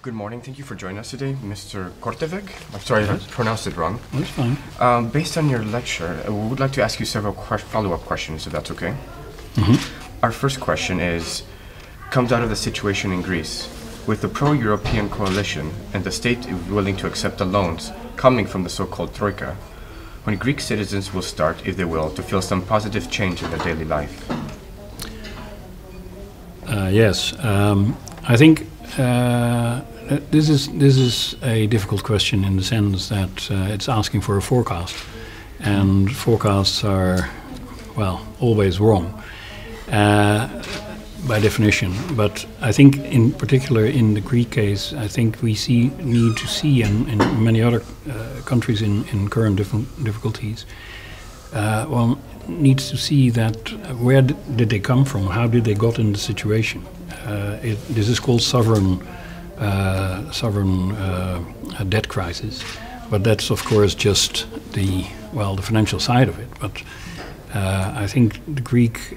Good morning. Thank you for joining us today, Mr. Kortevek. I'm sorry if I pronounced it wrong. That's fine. Based on your lecture, we would like to ask you several follow-up questions, if that's okay. Our first question comes out of the situation in Greece. With the pro-European coalition and the state willing to accept the loans coming from the so-called Troika, when Greek citizens will start, if they will, to feel some positive change in their daily life? Yes. I think this is a difficult question in the sense that it's asking for a forecast, and forecasts are, well, always wrong by definition. But I think, in particular in the Greek case, I think we need to see, and in many other countries in current difficulties, one needs to see that where did they come from, how did they got in the situation. This is called sovereign debt crisis, but that's of course just the financial side of it. But I think the Greek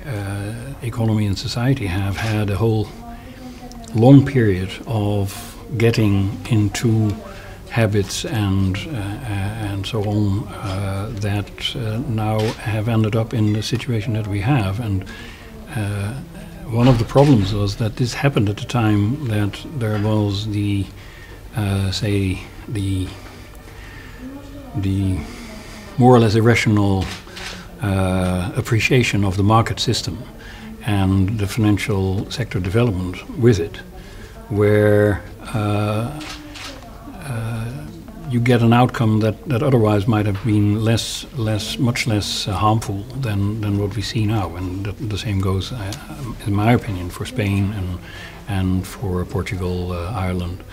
economy and society have had a whole long period of getting into habits and so on that now have ended up in the situation that we have. And one of the problems was that this happened at the time that there was the more or less irrational appreciation of the market system and the financial sector development with it, where you get an outcome that otherwise might have been much less harmful than what we see now. And the same goes, in my opinion, for Spain and for Portugal, Ireland.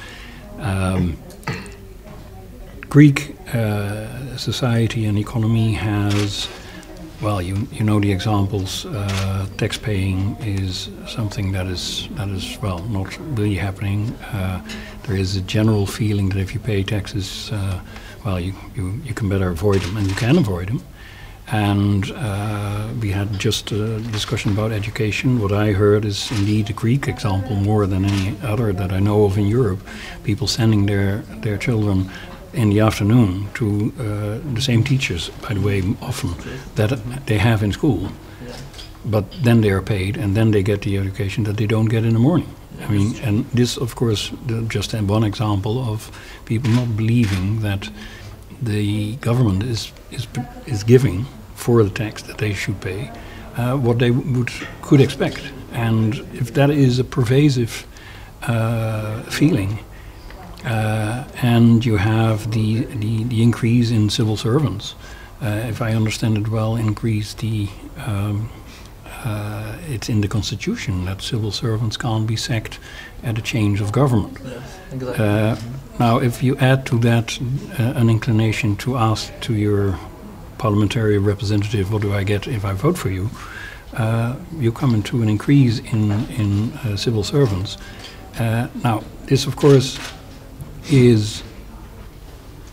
Greek society and economy has, well, you know the examples. Tax paying is something that is well, not really happening. There is a general feeling that if you pay taxes, well, you can better avoid them, and you can avoid them. And we had just a discussion about education. What I heard is indeed the Greek example more than any other that I know of in Europe. People sending their children in the afternoon to the same teachers, by the way, often, that they have in school. But then they are paid, and then they get the education that they don't get in the morning. I mean, and this, of course, just one example of people not believing that the government is giving for the tax that they should pay what they could expect. And if that is a pervasive feeling, and you have the increase in civil servants, if I understand it well, it's in the constitution that civil servants can't be sacked at a change of government. Yes, exactly. Now, if you add to that an inclination to ask to your parliamentary representative, what do I get if I vote for you, you come into an increase in civil servants. Now, this, of course, is,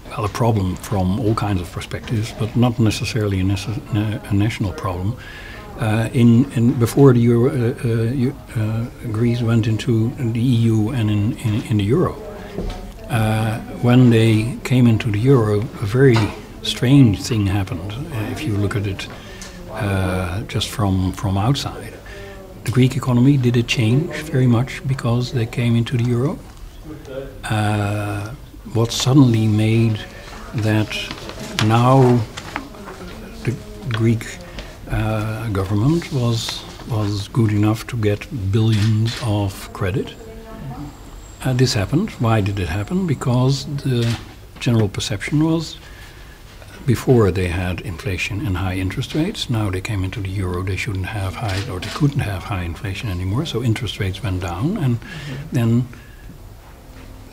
well, a problem from all kinds of perspectives, but not necessarily a national problem. Before the Euro, Greece went into the EU and in the Euro. When they came into the Euro, a very strange thing happened. If you look at it just from outside, the Greek economy, did it change very much because they came into the Euro? What suddenly made that now the Greek government was good enough to get billions of credit. This happened. Why did it happen? Because the general perception was, before they had inflation and high interest rates, now they came into the Euro, they shouldn't have high, or they couldn't have high inflation anymore, so interest rates went down, and then,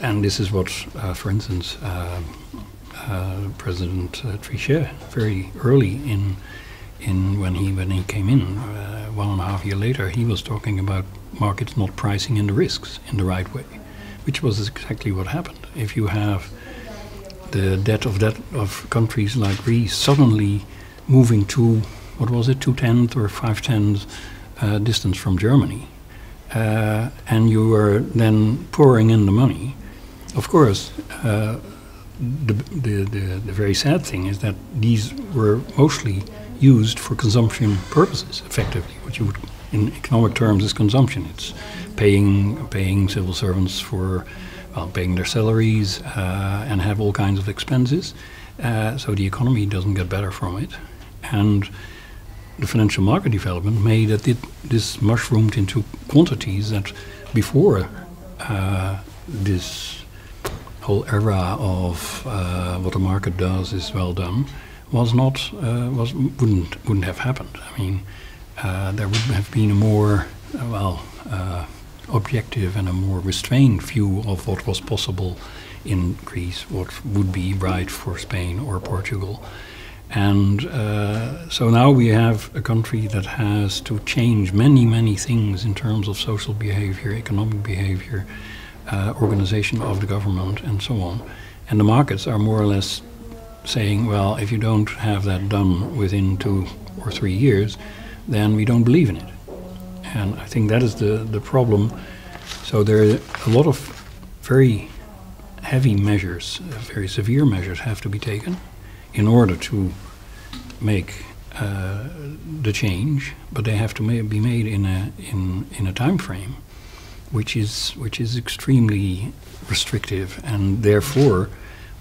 and this is what, for instance, President Trichet, very early when he came in, 1.5 years later, he was talking about markets not pricing in the risks in the right way, which was exactly what happened. If you have the debt of countries like Greece suddenly moving to, what was it, 2/10 or 5/10 distance from Germany, and you are then pouring in the money, of course, the very sad thing is that these were mostly used for consumption purposes, effectively. What you would, in economic terms, is consumption. It's paying civil servants for paying their salaries and have all kinds of expenses. So the economy doesn't get better from it. And the financial market development made that this mushroomed into quantities that before this whole era of what the market does is well done wouldn't have happened. I mean, there would have been a more objective and a more restrained view of what was possible in Greece, what would be right for Spain or Portugal. And so now we have a country that has to change many things in terms of social behavior, economic behavior, organization of the government, and so on. And the markets are more or less saying, well, if you don't have that done within 2 or 3 years, then we don't believe in it. And I think that is the problem. So there are a lot of very heavy measures, very severe measures have to be taken in order to make the change, but they have to be made in a time frame which is extremely restrictive, and therefore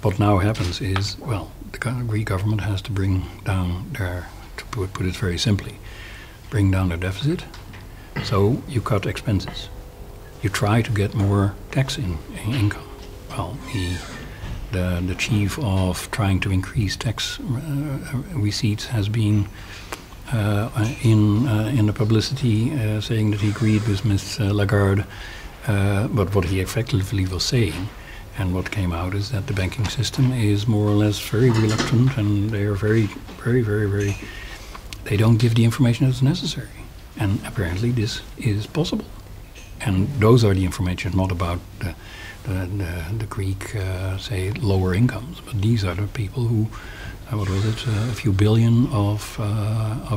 what now happens is, well, the Greek government has to bring down their, to put it very simply, bring down their deficit. So you cut expenses. You try to get more tax income. Well, the chief of trying to increase tax receipts has been in the publicity saying that he agreed with Ms. Lagarde, but what he effectively was saying and what came out is that the banking system is more or less very reluctant, and they are very, they don't give the information that's necessary. And apparently this is possible. And those are the information, not about the Greek, say, lower incomes, but these are the people who, what was it, a few billion of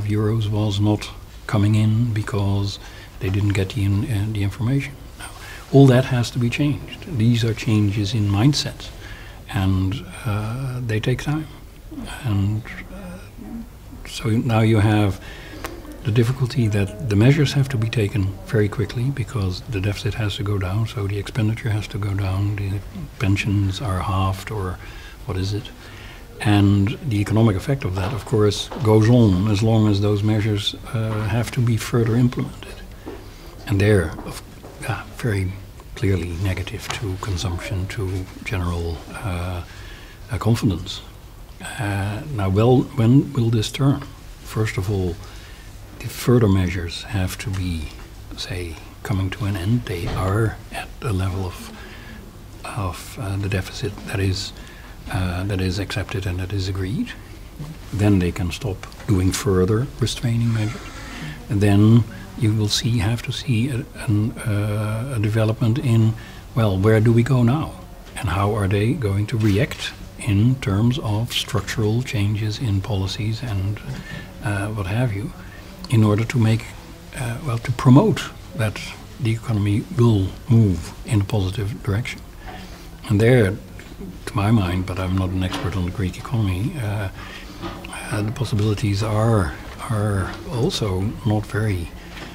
euros was not coming in because they didn't get the information. Now, all that has to be changed. These are changes in mindsets, and they take time. And so now you have the difficulty that the measures have to be taken very quickly because the deficit has to go down, so the expenditure has to go down, the pensions are halved, or what is it? And the economic effect of that, of course, goes on as long as those measures have to be further implemented. And they're very clearly negative to consumption, to general confidence. Now, when will this turn? First of all, the further measures have to be, say, coming to an end. They are at a level of the deficit that is accepted and that is agreed. Then they can stop doing further restraining measures. And then you will have to see a development in, well, where do we go now? And how are they going to react in terms of structural changes in policies and what have you, in order to make, to promote that the economy will move in a positive direction. And there, to my mind, but I'm not an expert on the Greek economy, the possibilities are also not very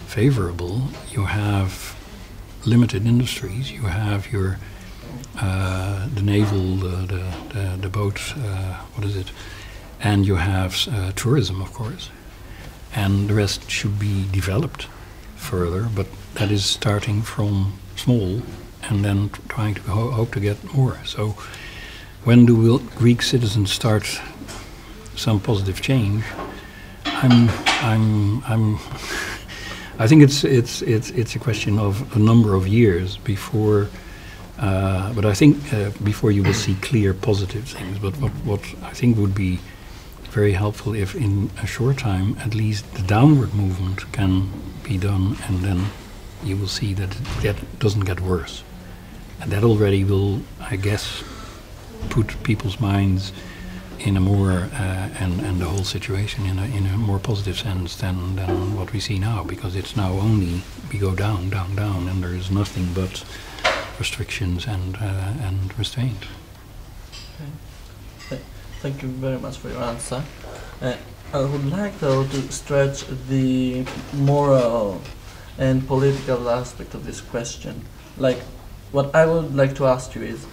favorable. You have limited industries. You have your the naval, the boat, what is it? And you have tourism, of course. And the rest should be developed further, but that is starting from small and then trying to hope to get more. So when do Greek citizens start some positive change? I think it's a question of a number of years before, but I think before you will see clear positive things. But what I think would be very helpful if in a short time at least the downward movement can be done, and then you will see that it doesn't get worse. And that already will, I guess, put people's minds in a more, and the whole situation in a more positive sense than what we see now, because it's now only we go down, and there is nothing but restrictions and restraint. Okay. Thank you very much for your answer. I would like, though, to stretch the moral and political aspect of this question. Like, what I would like to ask you is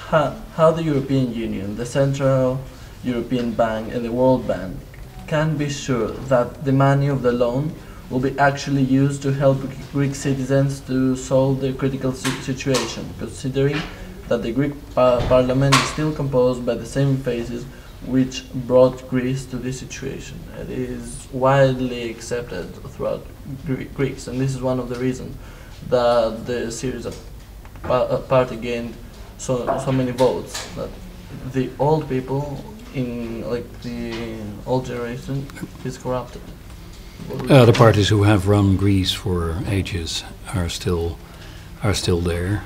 how the European Union, the Central European Bank and the World Bank can be sure that the money of the loan will be actually used to help Greek citizens to solve the critical situation, considering that the Greek parliament is still composed by the same faces which brought Greece to this situation. It is widely accepted throughout Greece, and this is one of the reasons that the Syriza party gained so many votes. That the old people in the old generation is corrupted. The parties who have run Greece for ages are still there.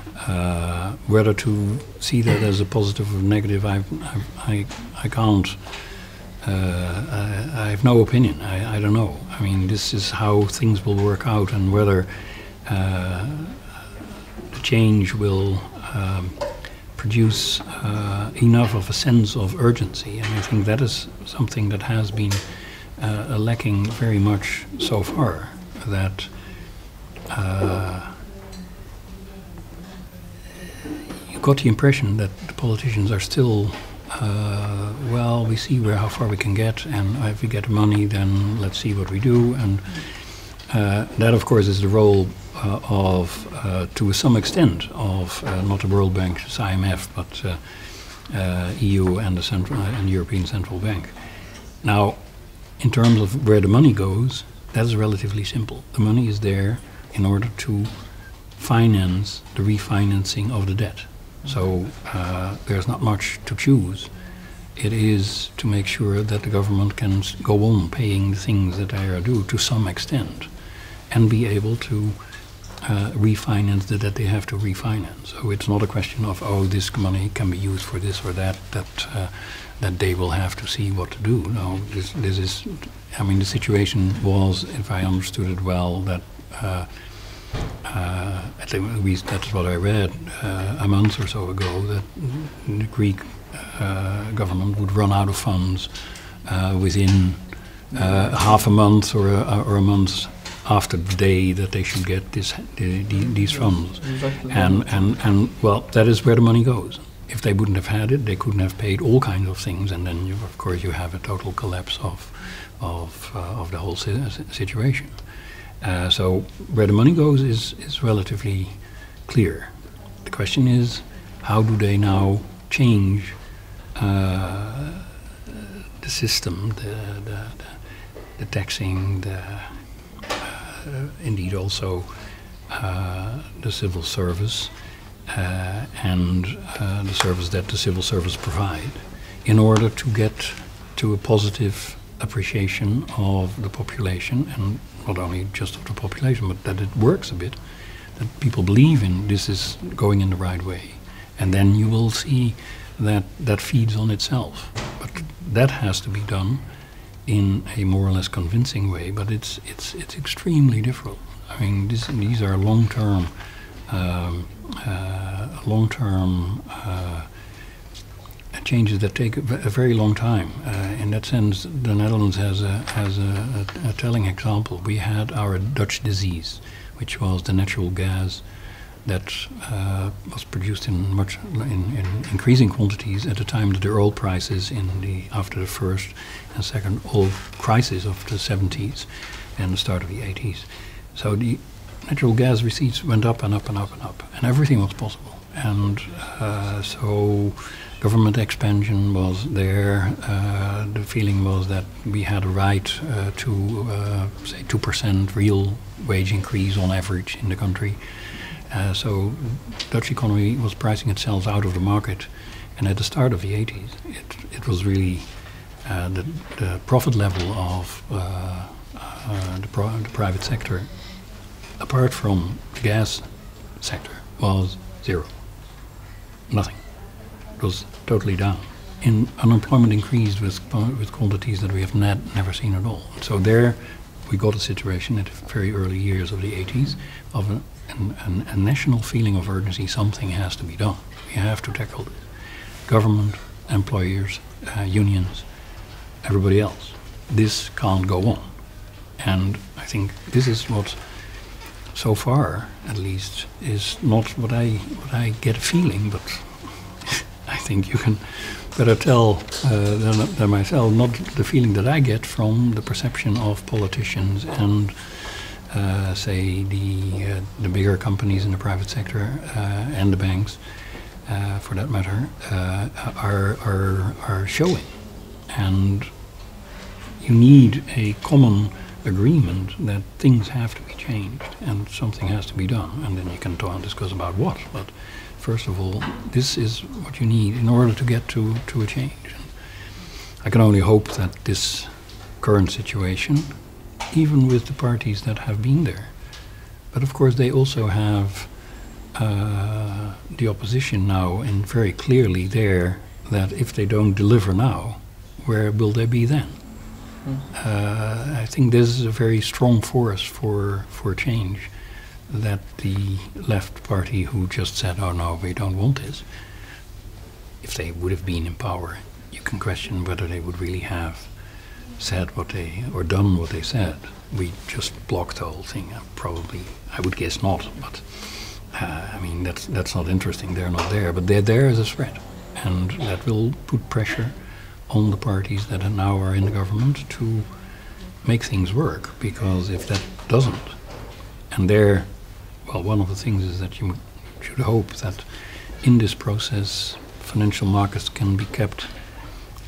Whether to see that as a positive or negative, I can't. I have no opinion. I don't know. I mean, this is how things will work out, and whether the change will produce enough of a sense of urgency. And I think that is something that has been lacking very much so far. That you got the impression that the politicians are still, well, we see how far we can get, and if we get money, then let's see what we do. And that, of course, is the role of, to some extent, of not the World Bank, IMF, but EU and the European Central Bank. Now, in terms of where the money goes, that is relatively simple. The money is there in order to finance the refinancing of the debt. So there's not much to choose. It is to make sure that the government can go on paying the things that they are due to some extent, and be able to refinance the debt they have to refinance. So it's not a question of, oh, this money can be used for this or that, that they will have to see what to do. No, this is, I mean, the situation was, if I understood it well, that at least that's what I read a month or so ago, that the Greek government would run out of funds within half a month or a month after the day that they should get these funds. Exactly. And well, that is where the money goes. If they wouldn't have had it, they couldn't have paid all kinds of things, and then of course you have a total collapse of the whole situation. So where the money goes is relatively clear. The question is, how do they now change the system, the taxing, indeed also the civil service, and the service that the civil service provide, in order to get to a positive appreciation of the population, and not only just of the population, but that it works a bit, that people believe in this is going in the right way. And then you will see that that feeds on itself. But that has to be done in a more or less convincing way, but it's extremely difficult. I mean, these are long-term changes that take a very long time. In that sense, the Netherlands has a telling example. We had our Dutch disease, which was the natural gas that was produced in increasing quantities at the time that the oil prices after the first and second oil crisis of the 70s and the start of the 80s. So the natural gas receipts went up and up and up and up, and everything was possible. And so government expansion was there. The feeling was that we had a right to say 2% real wage increase on average in the country. So Dutch economy was pricing itself out of the market, and at the start of the 80s, it was really the profit level of the private sector, apart from the gas sector, was zero. Nothing. It was totally down. Unemployment increased with quantities that we have never seen at all. So there, we got a situation at the very early years of the 80s of a national feeling of urgency. Something has to be done. We have to tackle this. Government, employers, unions, everybody else. This can't go on. And I think this is what, so far at least, is not what I get a feeling, but I think you can better tell than myself, not the feeling that I get from the perception of politicians and say the bigger companies in the private sector and the banks, for that matter, are showing. And you need a common agreement that things have to be changed and something has to be done, and then you can talk and discuss about what. But first of all, this is what you need in order to get to a change. And I can only hope that this current situation, even with the parties that have been there, but of course they also have the opposition now, and very clearly there, that if they don't deliver now, where will they be then? I think this is a very strong force for change, that the left party, who just said, oh no, we don't want this, if they would have been in power, you can question whether they would really have said what they, or done what they said. We just blocked the whole thing. Probably, I would guess not, but I mean, that's not interesting. They're not there, but they're there as a threat, and that will put pressure on the parties that now are in the government to make things work, because if that doesn't, and there, well, one of the things is that you should hope that in this process financial markets can be kept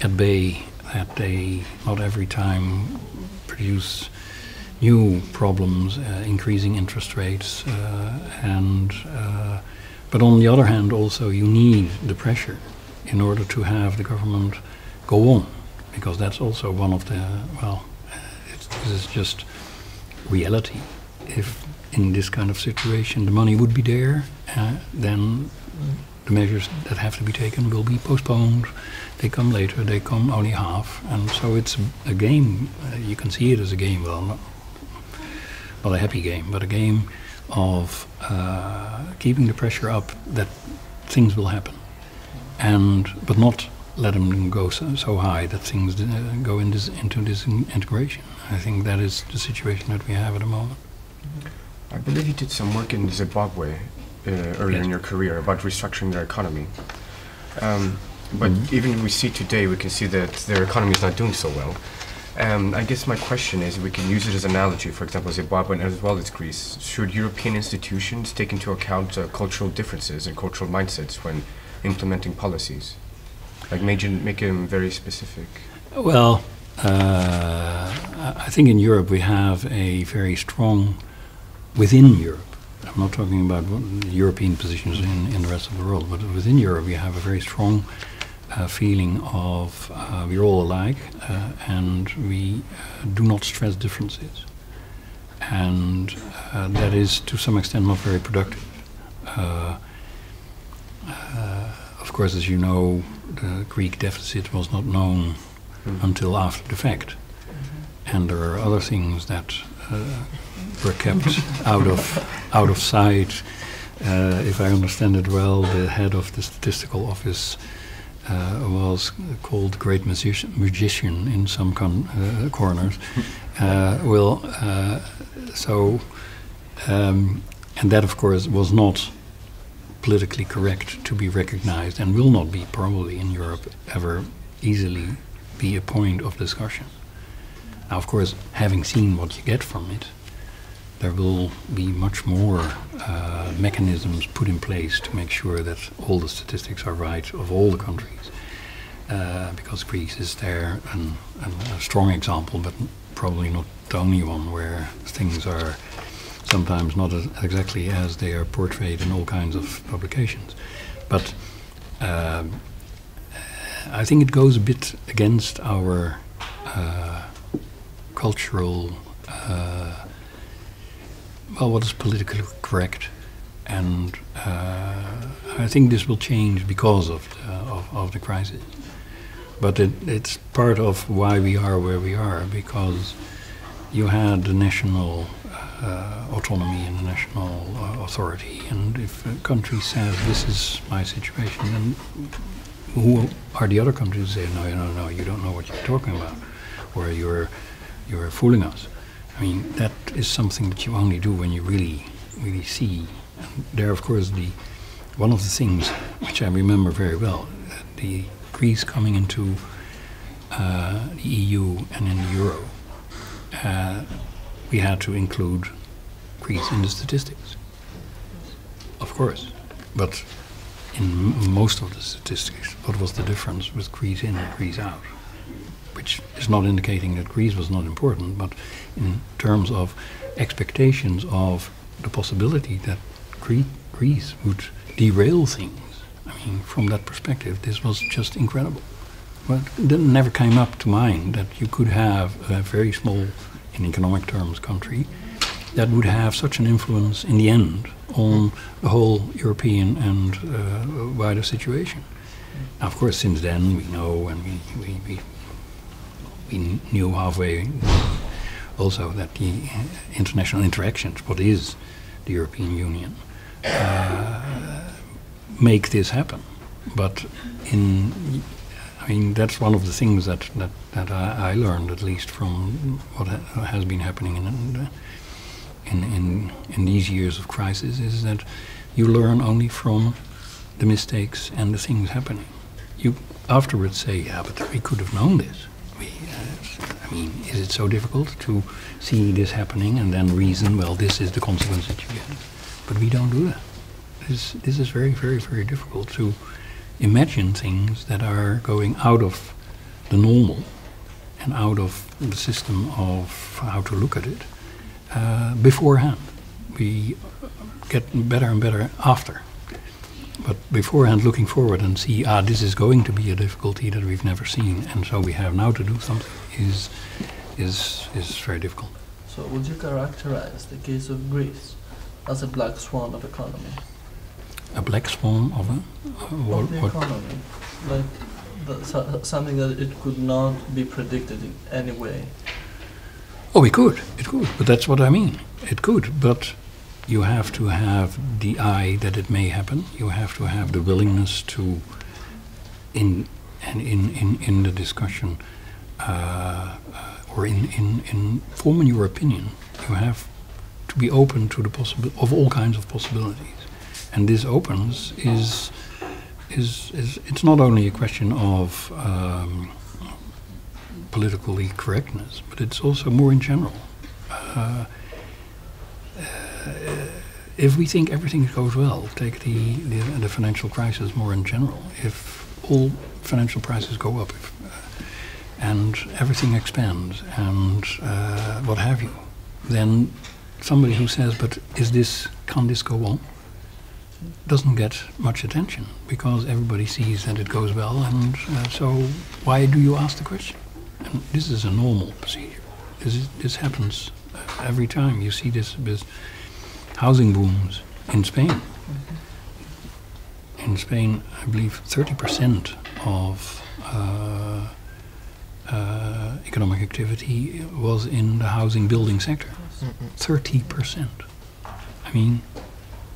at bay, that they not every time produce new problems, increasing interest rates, but on the other hand also you need the pressure in order to have the government go on, because that's also one of the, well, this is just reality. If in this kind of situation the money would be there, then the measures that have to be taken will be postponed. They come later, they come only half, and so it's a game. You can see it as a game, well, not a happy game, but a game of keeping the pressure up that things will happen, but not let them go so high that things go into this integration. I think that is the situation that we have at the moment. I believe you did some work in Zimbabwe earlier in your career about restructuring their economy. But even we see today, we can see that their economy is not doing so well. I guess my question is, we can use it as an analogy, for example, Zimbabwe and as well as Greece. Should European institutions take into account cultural differences and cultural mindsets when implementing policies? Like make them very specific? Well, I think in Europe we have a very strong, within Europe, I'm not talking about European positions in the rest of the world, but within Europe we have a very strong feeling of we're all alike, and we do not stress differences. And that is to some extent not very productive. Of course, as you know, the Greek deficit was not known until after the fact. And there are other things that were kept out of sight. If I understand it well, the head of the statistical office was called the great magician in some corners. And that, of course, was not politically correct to be recognized, and will not be probably in Europe ever easily be a point of discussion. Now, of course, having seen what you get from it, there will be much more mechanisms put in place to make sure that all the statistics are right of all the countries, because Greece is there and a strong example, but probably not the only one, where things are sometimes not exactly as they are portrayed in all kinds of publications. But I think it goes a bit against our cultural, well, what is politically correct, and I think this will change because of the crisis. But it's part of why we are where we are, because you had the national autonomy and the national authority, and if a country says this is my situation, then who are the other countries who say no, you don't know what you're talking about, or you're fooling us? I mean, that is something that you only do when you really see. And there, of course, one of the things which I remember very well, the Greece coming into the EU and in the euro, we had to include Greece in the statistics, of course. But in most of the statistics, what was the difference with Greece in and Greece out? Which is not indicating that Greece was not important, but in terms of expectations of the possibility that Greece would derail things. I mean, from that perspective, this was just incredible. But it never came up to mind that you could have a very small, in economic terms, country that would have such an influence in the end on the whole European and wider situation. Now, of course, since then we know, and we knew halfway also that the international interactions, what is the European Union, make this happen. But I mean, that's one of the things that I learned, at least from what has been happening in these years of crisis, is that you learn only from the mistakes and the things happening. You afterwards say, yeah, but we could have known this. I mean, is it so difficult to see this happening and then reason, well, this is the consequence that you get? But we don't do that. This is very, very, very difficult to imagine things that are going out of the normal and out of the system of how to look at it beforehand. We get better and better after. But beforehand, looking forward and see, this is going to be a difficulty that we've never seen, and so we have now to do something, is very difficult. So would you characterize the case of Greece as a black swan of economy? A black swan of the economy, like something that it could not be predicted in any way? Oh, it could, but that's what I mean. It could, but you have to have the eye that it may happen. You have to have the willingness to, in the discussion, or in forming your opinion, you have to be open to the of all kinds of possibilities. And this openness is it's not only a question of politically correctness, but it's also more in general. If we think everything goes well, take the financial crisis more in general. If all financial prices go up, and everything expands, and what have you, then somebody who says, "But can this go on?" doesn't get much attention, because everybody sees that it goes well, and so why do you ask the question? And this is a normal procedure. This happens every time. You see this with housing booms in Spain. Mm-hmm. In Spain, I believe 30% of economic activity was in the housing building sector. Mm-hmm. 30%. I mean,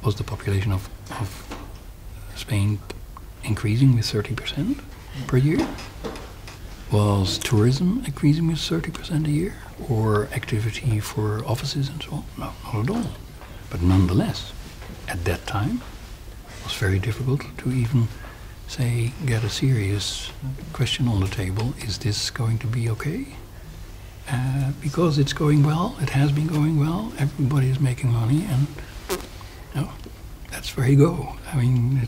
was the population of Spain increasing with 30% per year? Was tourism increasing with 30% a year? Or activity for offices and so on? No, not at all. But nonetheless, at that time, it was very difficult to even get a serious question on the table. Is this going to be okay? Because it's going well, it has been going well, everybody is making money, and that's where you go. I mean,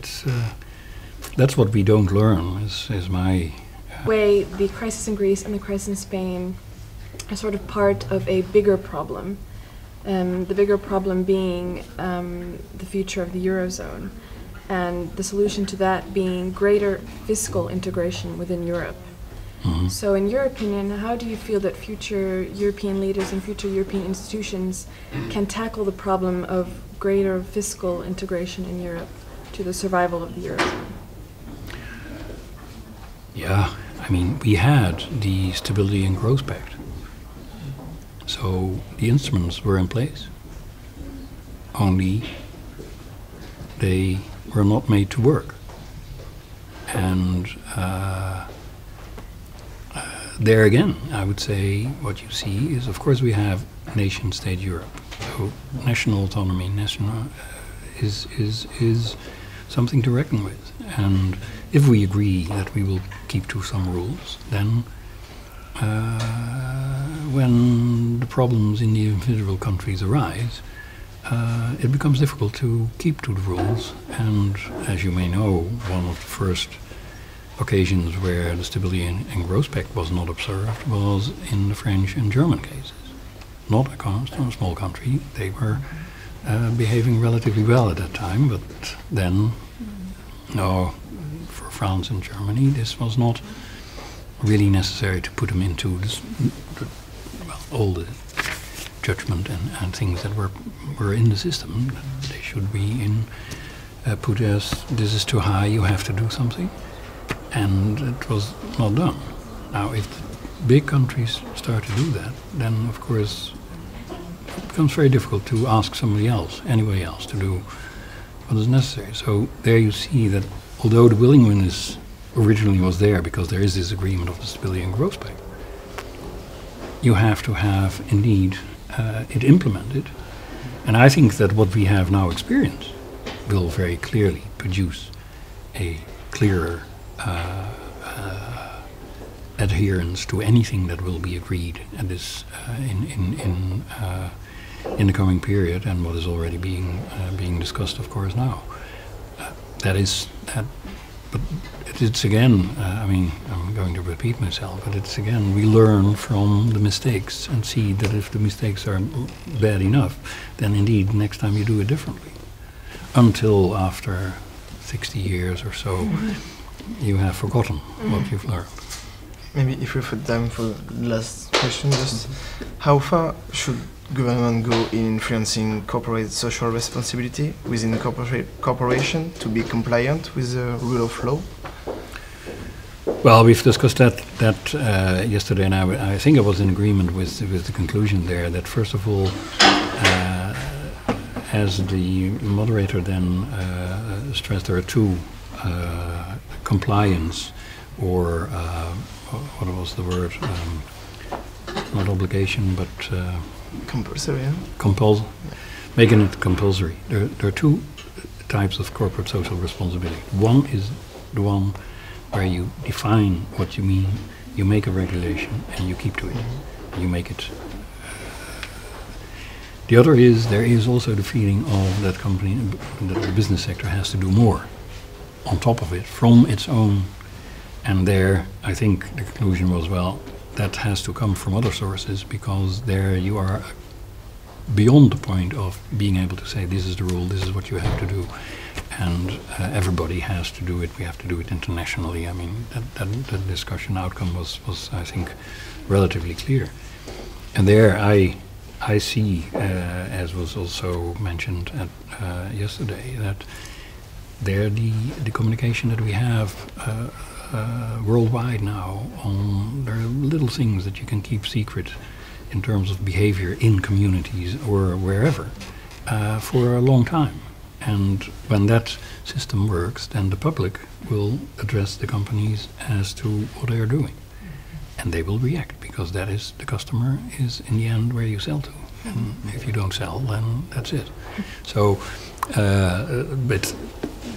that's what we don't learn, is my... way the crisis in Greece and the crisis in Spain are sort of part of a bigger problem. The bigger problem being the future of the Eurozone, and the solution to that being greater fiscal integration within Europe. Mm-hmm. So in your opinion, how do you feel that future European leaders and future European institutions can tackle the problem of greater fiscal integration in Europe to the survival of the Eurozone? Yeah, I mean, we had the Stability and Growth Pact. So the instruments were in place, only they were not made to work. And there again, I would say what you see is, of course, we have nation-state Europe. So national autonomy, is something to reckon with. And if we agree that we will keep to some rules, then when the problems in the individual countries arise, it becomes difficult to keep to the rules. And as you may know, one of the first occasions where the Stability and Growth Pact was not observed was in the French and German cases. Not a small country, they were behaving relatively well at that time, but then, no, for France and Germany, this was not really necessary to put them into this, all the judgment and things that were in the system. They should be in put as, this is too high, you have to do something. And it was not done. Now, if big countries start to do that, then of course it becomes very difficult to ask somebody else, anybody else, to do what is necessary. So there you see that although the willingness originally was there, because there is this agreement of the Stability and Growth Pact, you have to have indeed it implemented. And I think that what we have now experienced will very clearly produce a clearer adherence to anything that will be agreed and is in the coming period, and what is already being discussed, of course, now. That is that, but it's again. I mean, I'm going to repeat myself, but it's again, we learn from the mistakes and see that if the mistakes are bad enough, then indeed next time you do it differently. Until after 60 years or so, you have forgotten what you've learned. Maybe if we have time for the last question, just how far should government go in influencing corporate social responsibility within corporation to be compliant with the rule of law? Well, we've discussed that yesterday, and I think I was in agreement with the conclusion there that first of all, as the moderator then stressed, there are two: compliance, or what was the word? Not obligation, but compulsory. Yeah? Making it compulsory. There are two types of corporate social responsibility. One is the one where you define what you mean, you make a regulation, and you keep to it. You make it. The other is, there is also the feeling of that company, that the business sector has to do more on top of it, from its own. And there, I think the conclusion was, well, that has to come from other sources, because there you are beyond the point of being able to say, this is the rule, this is what you have to do. And everybody has to do it, we have to do it internationally. I mean, that discussion outcome was, I think, relatively clear. And there I see, as was also mentioned yesterday, that there the communication that we have worldwide now, there are little things that you can keep secret in terms of behavior in communities or wherever for a long time. And when that system works, then the public will address the companies as to what they are doing. And they will react, because that is, the customer is in the end where you sell to. And if you don't sell, then that's it. So, but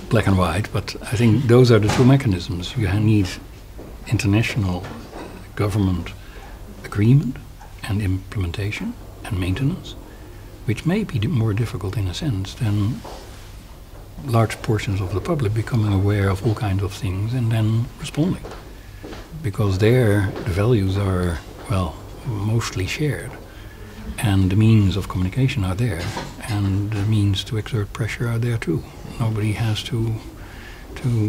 black and white, but I think those are the two mechanisms. You need international government agreement and implementation and maintenance, which may be more difficult in a sense than large portions of the public becoming aware of all kinds of things and then responding. Because there the values are, well, mostly shared. And the means of communication are there, and the means to exert pressure are there too. Nobody has to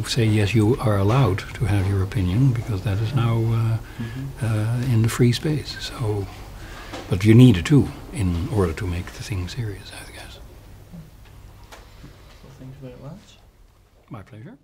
say, yes, you are allowed to have your opinion, because that is now in the free space. So, but you need it too in order to make the thing serious, I guess. Well, thank you very much. My pleasure.